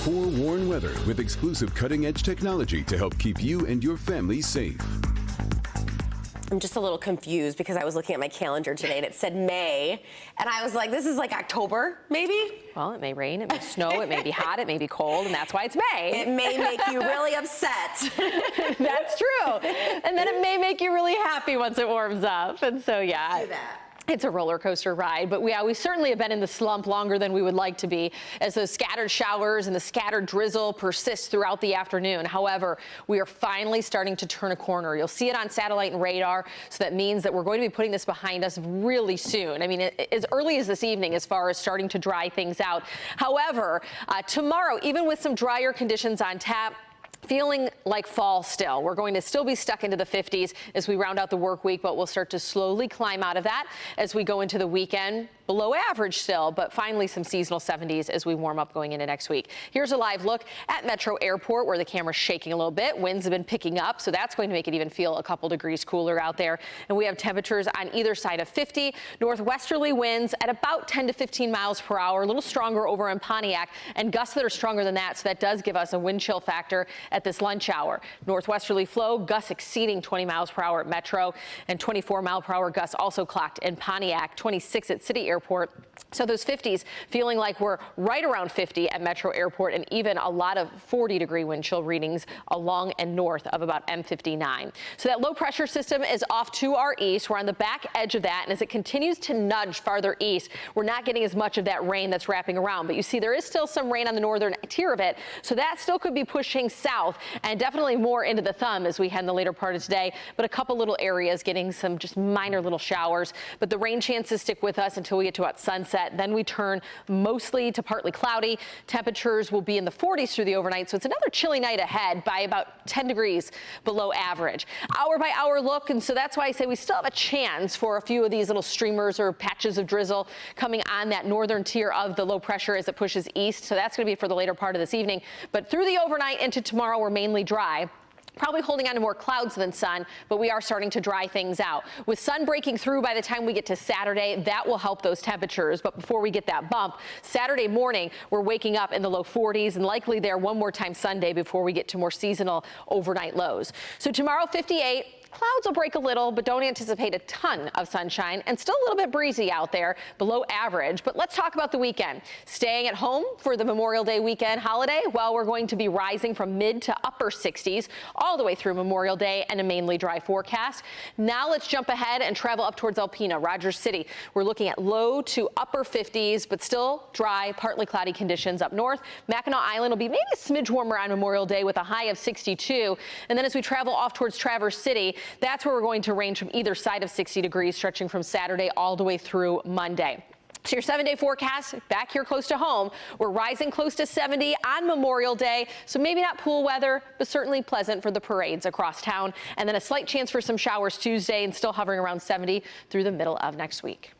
forewarned weather with exclusive cutting-edge technology to help keep you and your family safe. I'm just a little confused because I was looking at my calendar today and it said May, and I was like, this is like October, maybe? Well, it may rain, it may snow, it may be hot, it may be cold, and that's why it's May. It may make you really upset. That's true. And then it may make you really happy once it warms up. And so, yeah. Do that. It's a roller coaster ride, but we certainly have been in the slump longer than we would like to be as those scattered showers and the scattered drizzle persist throughout the afternoon. However, we are finally starting to turn a corner. You'll see it on satellite and radar, so that means that we're going to be putting this behind us really soon. I mean, as early as this evening as far as starting to dry things out. However, tomorrow, even with some drier conditions on tap, feeling like fall still. We're going to still be stuck into the 50s as we round out the work week, but we'll start to slowly climb out of that as we go into the weekend. Below average still, but finally some seasonal 70s as we warm up going into next week. Here's a live look at Metro Airport where the camera's shaking a little bit. Winds have been picking up, so that's going to make it even feel a couple degrees cooler out there. And we have temperatures on either side of 50. Northwesterly winds at about 10 to 15 miles per hour, a little stronger over in Pontiac, and gusts that are stronger than that, so that does give us a wind chill factor at this lunch hour. Northwesterly flow, gusts exceeding 20 miles per hour at Metro, and 24 mile per hour gusts also clocked in Pontiac, 26 at City Airport. So those 50s feeling like we're right around 50 at Metro Airport, and even a lot of 40-degree wind chill readings along and north of about M59. So that low pressure system is off to our east. We're on the back edge of that, and as it continues to nudge farther east, we're not getting as much of that rain that's wrapping around. But you see there is still some rain on the northern tier of it, so that still could be pushing south and definitely more into the thumb as we head in the later part of today. But a couple little areas getting some just minor little showers. But the rain chances stick with us until we get to about sunset. Then we turn mostly to partly cloudy. Temperatures will be in the 40s through the overnight, so it's another chilly night ahead by about 10 degrees below average. Hour by hour look, and so that's why I say we still have a chance for a few of these little streamers or patches of drizzle coming on that northern tier of the low pressure as it pushes east. So that's going to be for the later part of this evening. But through the overnight into tomorrow, we're mainly dry. Probably holding on to more clouds than sun, but we are starting to dry things out. With sun breaking through by the time we get to Saturday, that will help those temperatures. But before we get that bump, Saturday morning, we're waking up in the low 40s and likely there one more time Sunday before we get to more seasonal overnight lows. So tomorrow, 58. Clouds will break a little, but don't anticipate a ton of sunshine, and still a little bit breezy out there, below average. But let's talk about the weekend. Staying at home for the Memorial Day weekend holiday, well, we're going to be rising from mid to upper 60s all the way through Memorial Day and a mainly dry forecast. Now let's jump ahead and travel up towards Alpena, Rogers City. We're looking at low to upper 50s, but still dry, partly cloudy conditions up north. Mackinac Island will be maybe a smidge warmer on Memorial Day with a high of 62. And then as we travel off towards Traverse City, that's where we're going to range from either side of 60 degrees, stretching from Saturday all the way through Monday. So your 7-day forecast back here close to home. We're rising close to 70 on Memorial Day, so maybe not pool weather, but certainly pleasant for the parades across town. And then a slight chance for some showers Tuesday and still hovering around 70 through the middle of next week.